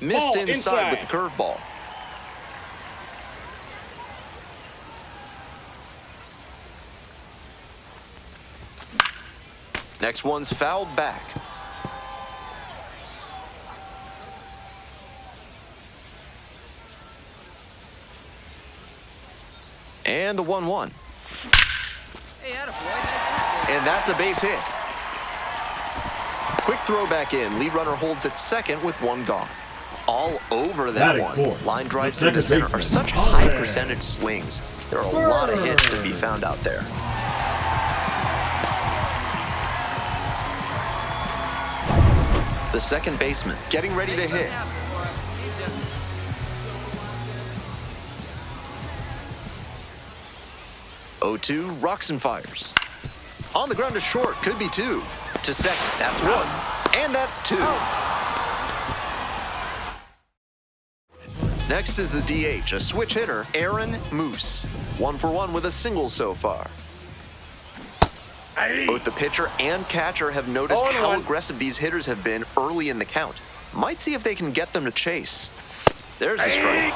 Missed inside with the curveball. Next one's fouled back. And the 1-1. Hey, attaboy. And that's a base hit. Quick throw back in. Lead runner holds at second with one gone. All over that one. Line drives into center are such high percentage swings. There are a lot of hits to be found out there. The second baseman getting ready to hit. Oh, 2, rocks and fires. On the ground to short, could be 2. To second, that's 1. And that's 2. Next is the DH, a switch hitter, Aaron Moose. 1 for 1 with a single so far. Both the pitcher and catcher have noticed how aggressive these hitters have been early in the count. Might see if they can get them to chase. There's the strike.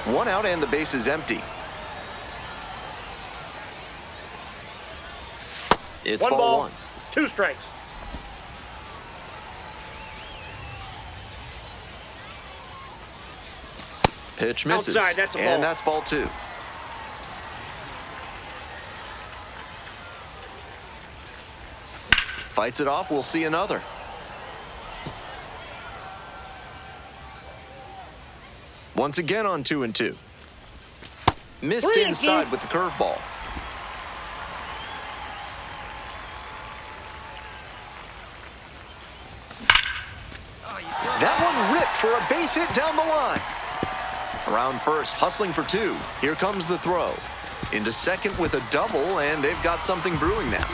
1 out and the base is empty. It's ball 1. 2 strikes. Pitch misses. Outside, that's a ball. And that's ball 2. Fights it off, we'll see another. Once again on 2-2. Missed inside with the curveball. That one ripped for a base hit down the line. Around first, hustling for 2. Here comes the throw. Into second with a double, and they've got something brewing now.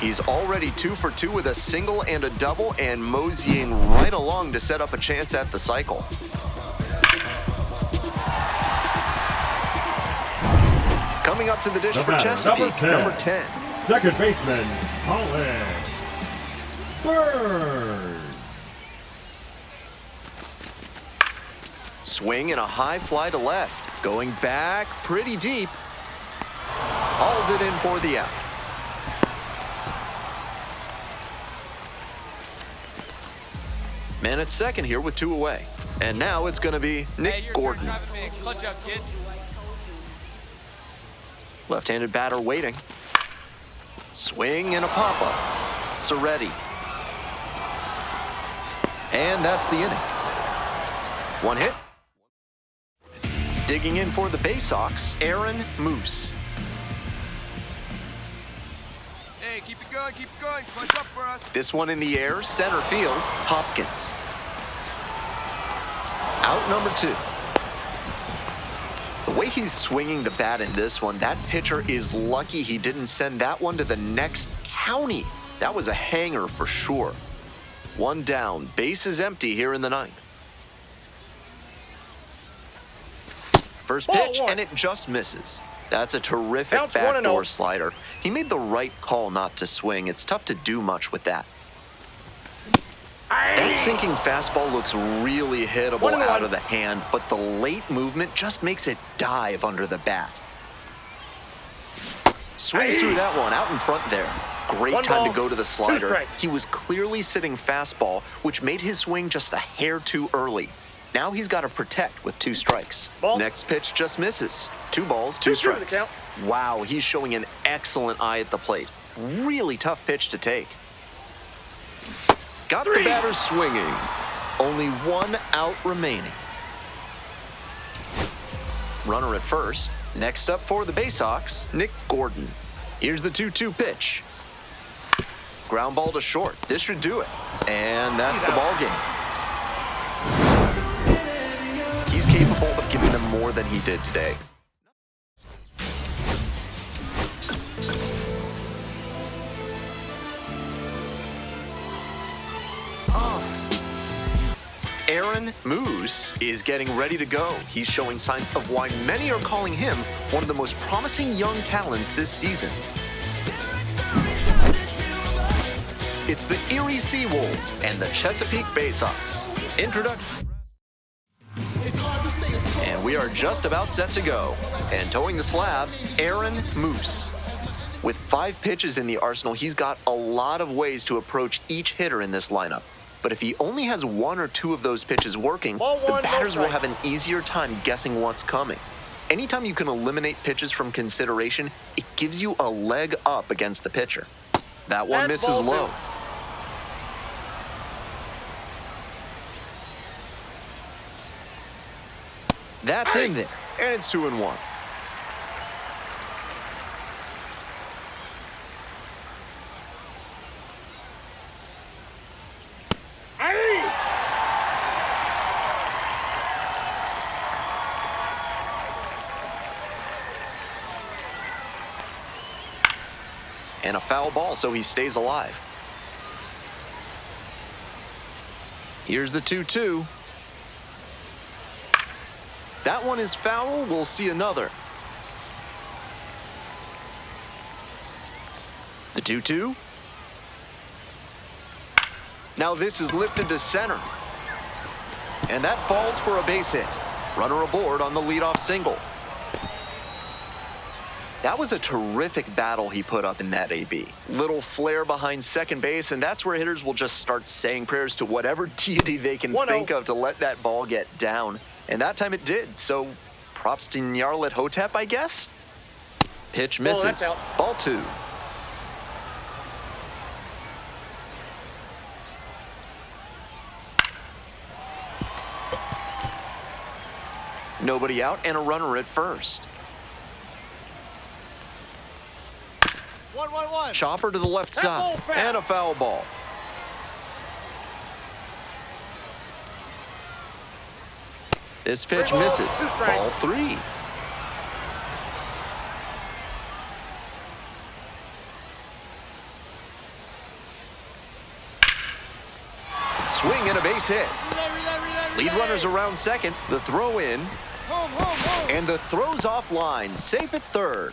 He's already 2 for 2 with a single and a double, and moseying right along to set up a chance at the cycle. Coming up to the dish for Chesapeake, number 10. Second baseman, Colin Bird. Swing and a high fly to left. Going back pretty deep. Hauls it in for the out. Man at second here with 2 away. And now it's going to be Nick Gordon. Clutch up, kid. Left-handed batter waiting. Swing and a pop-up. Soretti. And that's the inning. 1 hit. Digging in for the Bay Sox, Aaron Moose. Hey, keep it going, keep it going. Clutch up for us. This one in the air, center field, Hopkins. Out number 2. The way he's swinging the bat in this one, that pitcher is lucky he didn't send that one to the next county. That was a hanger for sure. 1 down, base is empty here in the 9th. First pitch, and it just misses. That's a terrific backdoor slider. He made the right call not to swing. It's tough to do much with that. That sinking fastball looks really hittable out of the hand, but the late movement just makes it dive under the bat. Swings through that one out in front there. Great time to go to the slider. He was clearly sitting fastball, which made his swing just a hair too early. Now he's got to protect with 2 strikes. Next pitch just misses. 2 balls, 2 strikes. Wow, he's showing an excellent eye at the plate. Really tough pitch to take. Got the batter swinging. Only 1 out remaining. Runner at first. Next up for the Bay Sox, Nick Gordon. Here's the 2-2 pitch. Ground ball to short. This should do it. And that's the ball game. He's capable of giving them more than he did today. Aaron Moose is getting ready to go. He's showing signs of why many are calling him one of the most promising young talents this season. It's the Erie Seawolves and the Chesapeake Bay Sox. Introduction. And we are just about set to go. And towing the slab, Aaron Moose. With 5 pitches in the arsenal, he's got a lot of ways to approach each hitter in this lineup. But if he only has 1 or 2 of those pitches working, the batters will have an easier time guessing what's coming. Anytime you can eliminate pitches from consideration, it gives you a leg up against the pitcher. That one misses low. That's in there, and it's 2-1. And a foul ball, so he stays alive. Here's the 2-2. That one is foul. We'll see another. The 2-2. Now this is lifted to center. And that falls for a base hit. Runner aboard on the leadoff single. That was a terrific battle he put up in that AB. Little flare behind second base, and that's where hitters will just start saying prayers to whatever deity they can think of to let that ball get down. And that time it did, so props to Nyarlathotep, Hotep, I guess? Pitch misses. Ball 2. Nobody out and a runner at first. 1-1-1. Chopper to the left side and a foul ball. This pitch misses. Ball 3. Swing and a base hit. Lead runners around second. The throw in. And the throw's offline. Safe at third.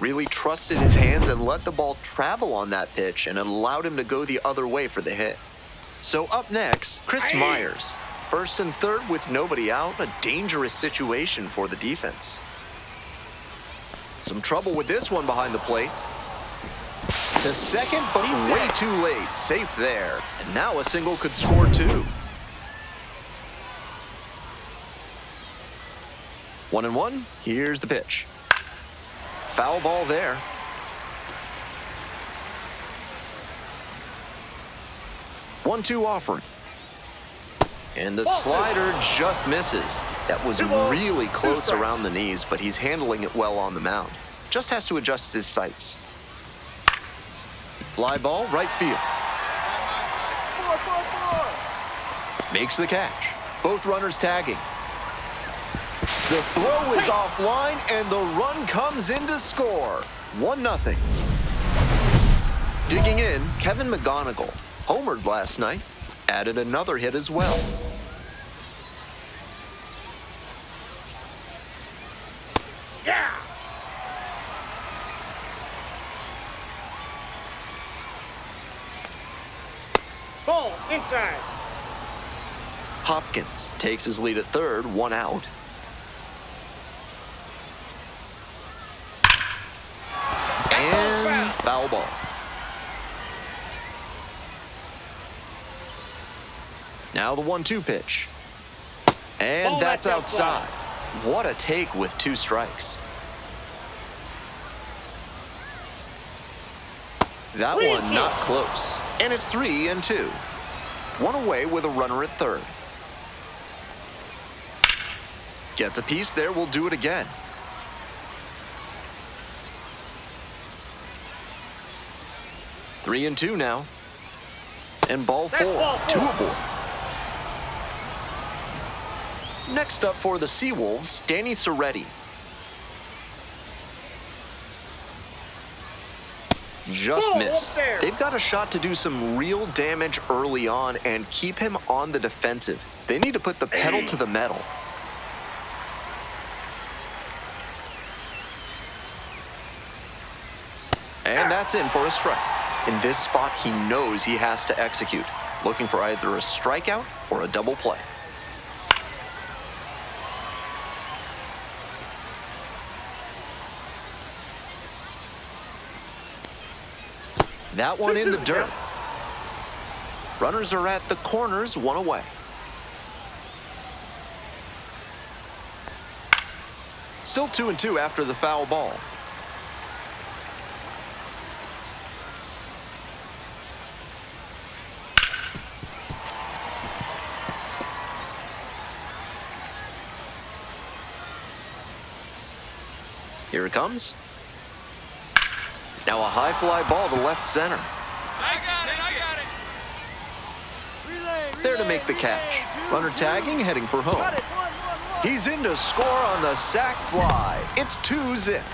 Really trusted his hands and let the ball travel on that pitch, and it allowed him to go the other way for the hit. So up next, Chris Myers. First and third with nobody out, a dangerous situation for the defense. Some trouble with this one behind the plate. To second, but way too late. Safe there. And now a single could score 2. 1-1. Here's the pitch. Foul ball there. One-two offering. And the slider just misses. That was really close around the knees, but he's handling it well on the mound. Just has to adjust his sights. Fly ball, right field. 4-4-4. Makes the catch. Both runners tagging. The throw is offline, and the run comes in to score. 1-0. Digging in, Kevin McGonigal, homered last night, added another hit as well. Yeah! Ball inside. Hopkins takes his lead at third, 1 out. And foul ball. Now the 1-2 pitch. And that's outside. What a take with 2 strikes. That one not close. And it's 3-2. 1 away with a runner at third. Gets a piece there, we'll do it again. Three and 2 now. And ball 4. 2 aboard. Next up for the Seawolves, Danny Soretti. Just missed. They've got a shot to do some real damage early on and keep him on the defensive. They need to put the pedal to the metal. And that's in for a strike. In this spot, he knows he has to execute. looking for either a strikeout or a double play. That one in the dirt. Runners are at the corners, one away. Still 2-2 after the foul ball. Here it comes. Now a high fly ball to left center. I got it. Relay, There to make the catch. Runner tagging, heading for home. He's in to score on the sac fly. It's 2-zip.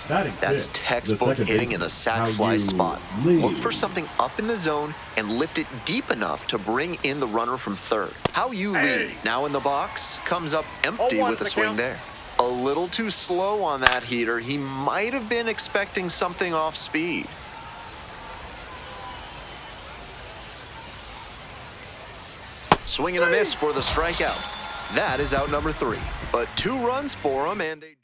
That's textbook hitting in a sac fly spot. Look for something up in the zone and lift it deep enough to bring in the runner from third. How you lead. Now in the box, comes up empty with a swing there. A little too slow on that heater. He might have been expecting something off speed. Swing and a miss for the strikeout. That is out number 3. But 2 runs for him, and they...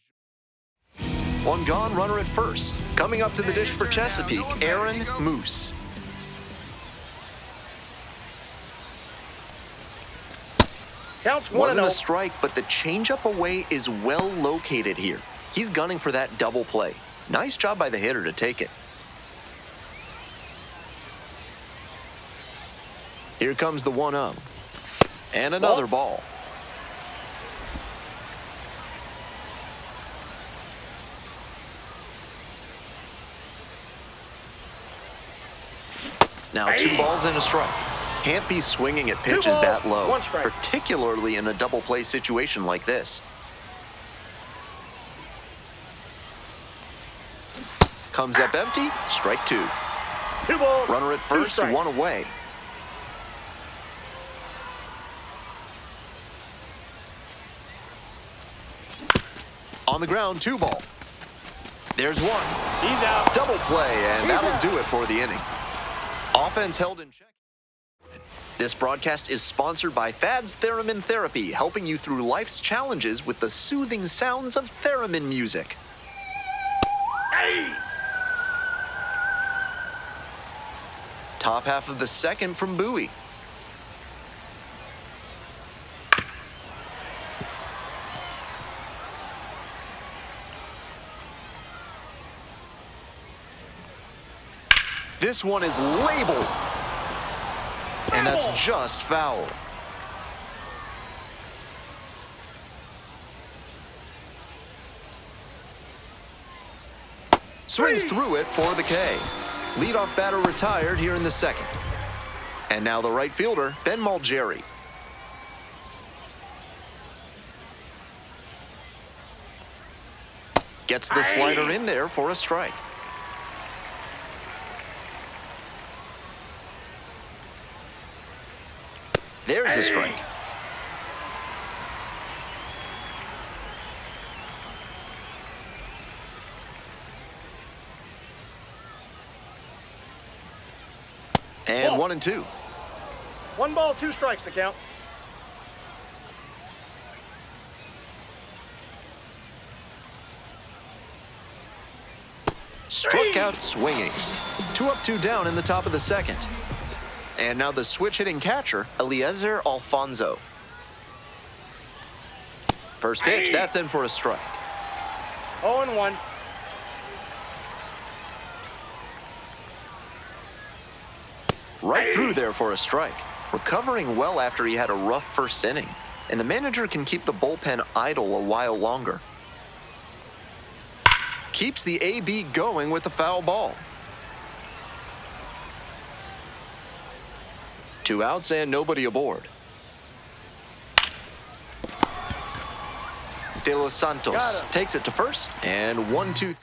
One gone, runner at first. Coming up to the dish for Chesapeake, Aaron Moose. Wasn't a strike, but the changeup away is well located here. He's gunning for that double play. Nice job by the hitter to take it. Here comes the 1-0. And another ball. Now 2 balls and a strike. Can't be swinging at pitches that low, particularly in a double play situation like this. Comes up empty, strike 2. 2 balls. Runner at first, 1 away. On the ground, 2 ball. There's 1. He's out. Double play, and that'll do it for the inning. Offense held in check. This broadcast is sponsored by Thad's Theremin Therapy, helping you through life's challenges with the soothing sounds of theremin music. Top half of the second from Bowie. This one is labeled. And that's just foul. Swings through it for the K. Leadoff batter retired here in the second. And now the right fielder, Ben Malgeri. Gets the slider in there for a strike. There's a strike. And 1-2. 1 ball, 2 strikes, the count. Struck out swinging. 2 up, 2 down in the top of the second. And now the switch-hitting catcher, Eliezer Alfonso. First pitch, that's in for a strike. 0-1. Right through there for a strike. Recovering well after he had a rough first inning. And the manager can keep the bullpen idle a while longer. Keeps the AB going with the foul ball. 2 outs and nobody aboard. De Los Santos takes it to first, and 1-2-3.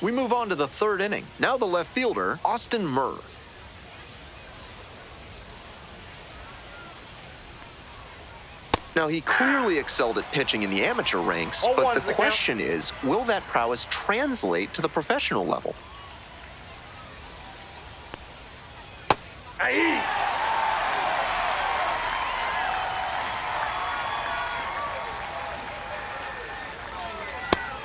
We move on to the third inning. Now the left fielder, Austin Murr. Now, he clearly excelled at pitching in the amateur ranks, but the question is, will that prowess translate to the professional level?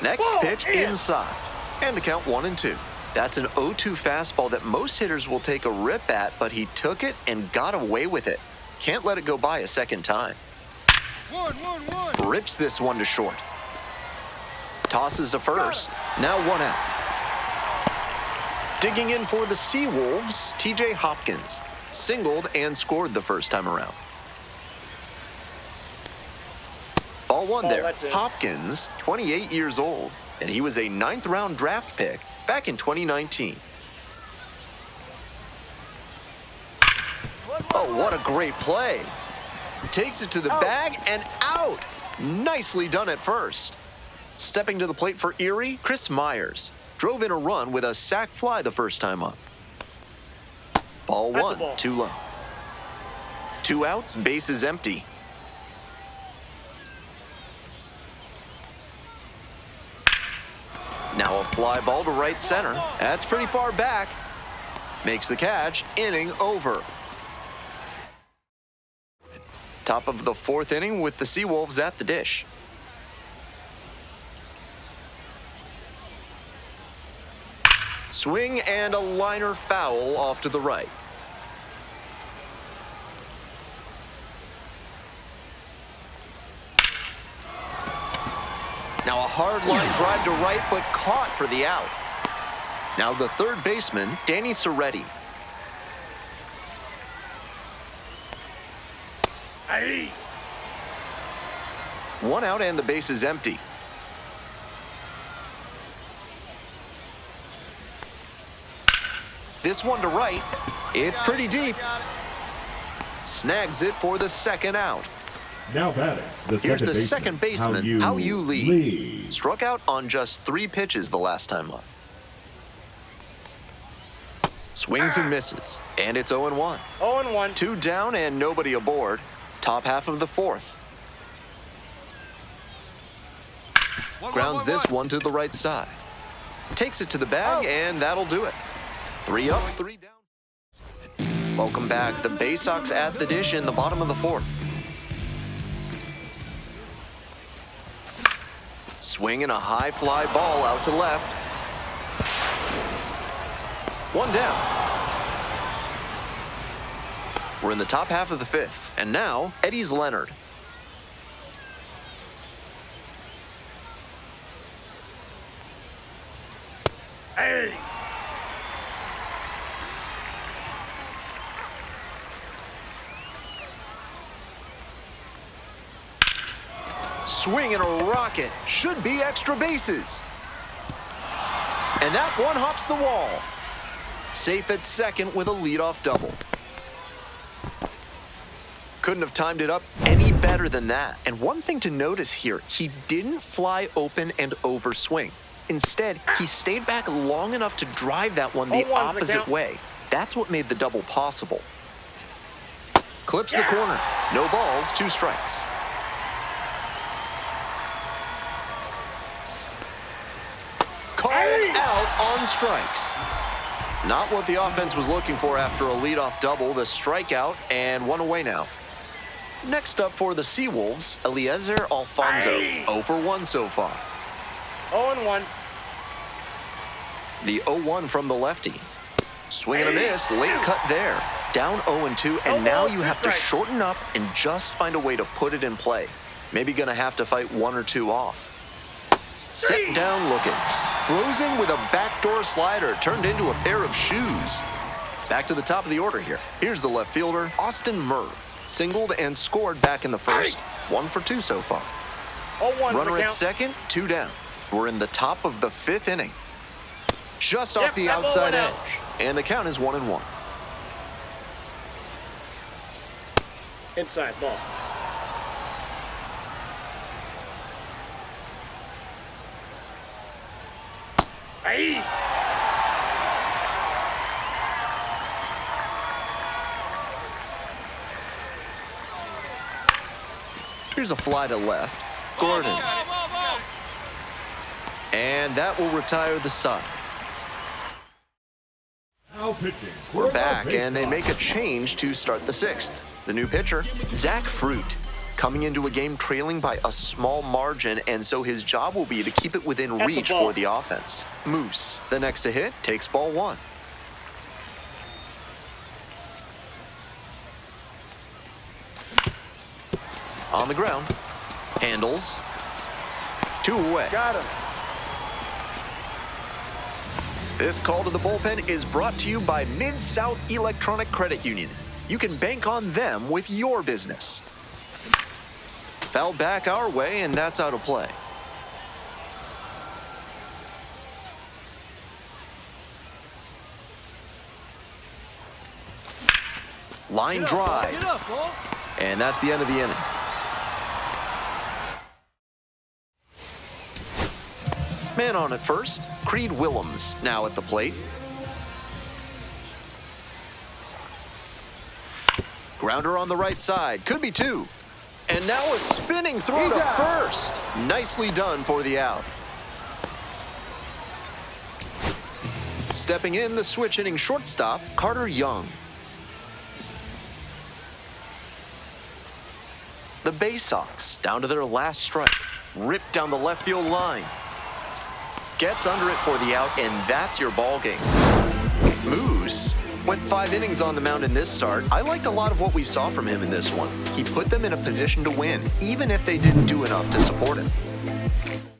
Next Ball pitch in. inside. And the count 1-2. That's an 0-2 fastball that most hitters will take a rip at, but he took it and got away with it. Can't let it go by a second time. 1-1-1. Rips this one to short. Tosses to first. Now 1 out. Digging in for the Seawolves, TJ Hopkins. Singled and scored the first time around. Ball 1 there. Hopkins, 28 years old, and he was a 9th-round draft pick back in 2019. Oh, what a great play. Takes it to the bag and out. Nicely done at first. Stepping to the plate for Erie, Chris Myers. Drove in a run with a sac fly the first time up. Ball 1, too low. 2 outs, bases empty. Now a fly ball to right center. That's pretty far back. Makes the catch, inning over. Top of the 4th inning with the Seawolves at the dish. Swing and a liner foul off to the right. Now a hard line drive to right, but caught for the out. Now the third baseman, Danny Soretti. Hey. 1 out and the base is empty. This one to right. It's pretty deep. Snags it for the 2nd out. Now batting, Here's the second baseman, How You lead. Lead. Struck out on just 3 pitches the last time up. Swings and misses, and it's 0-1. 0-1. 2 down and nobody aboard. Top half of the 4th. Grounds this one to the right side. Takes it to the bag, and that'll do it. 3 up, 3 down. Welcome back. The Bay Sox at the dish in the bottom of the 4th. Swinging a high fly ball out to left. 1 down. We're in the top half of the 5th, and now Eddie's Leonard. Hey. Swing and a rocket. Should be extra bases. And that one hops the wall. Safe at second with a leadoff double. Couldn't have timed it up any better than that. And one thing to notice here, he didn't fly open and overswing. Instead, he stayed back long enough to drive that one the opposite way. That's what made the double possible. Clips the corner. No balls, 2 strikes. Called out on strikes. Not what the offense was looking for after a leadoff double, the strikeout, and 1 away now. Next up for the Seawolves, Eliezer Alfonso, 0-for-1 so far. 0-1. The 0-1 from the lefty. Swing and a miss, late cut there. Down 0-2, and now you have to shorten up and just find a way to put it in play. Maybe gonna have to fight 1 or 2 off. Set down looking. Frozen with a backdoor slider turned into a pair of shoes. Back to the top of the order here. Here's the left fielder, Austin Merv. Singled and scored back in the 1st. 1 for 2 so far. 0-1. Runner at second, 2 down. We're in the top of the 5th inning. Just off the outside edge. And the count is 1-1. Inside ball. Hey. Here's a fly to left. Gordon. And that will retire the side. Now pitching. We're back, and they make a change to start the 6th. The new pitcher, Zach Fruit. coming into a game trailing by a small margin, and so his job will be to keep it within That's reach a ball. for the offense. Moose, the next to hit, takes ball 1. On the ground, handles, 2 away. Got him. This call to the bullpen is brought to you by Mid-South Electronic Credit Union. You can bank on them with your business. Fouled back our way, and that's out of play. Line drive. Get up, ball. And that's the end of the inning. Man on at first, Creed Willems now at the plate. Grounder on the right side, could be 2. And now a spinning throw to first. Nicely done for the out. Stepping in, the switch hitting shortstop, Carter Young. The Bay Sox down to their last strike. Ripped down the left field line. Gets under it for the out, and that's your ball game. Moose went 5 innings on the mound in this start. I liked a lot of what we saw from him in this one. He put them in a position to win, even if they didn't do enough to support him.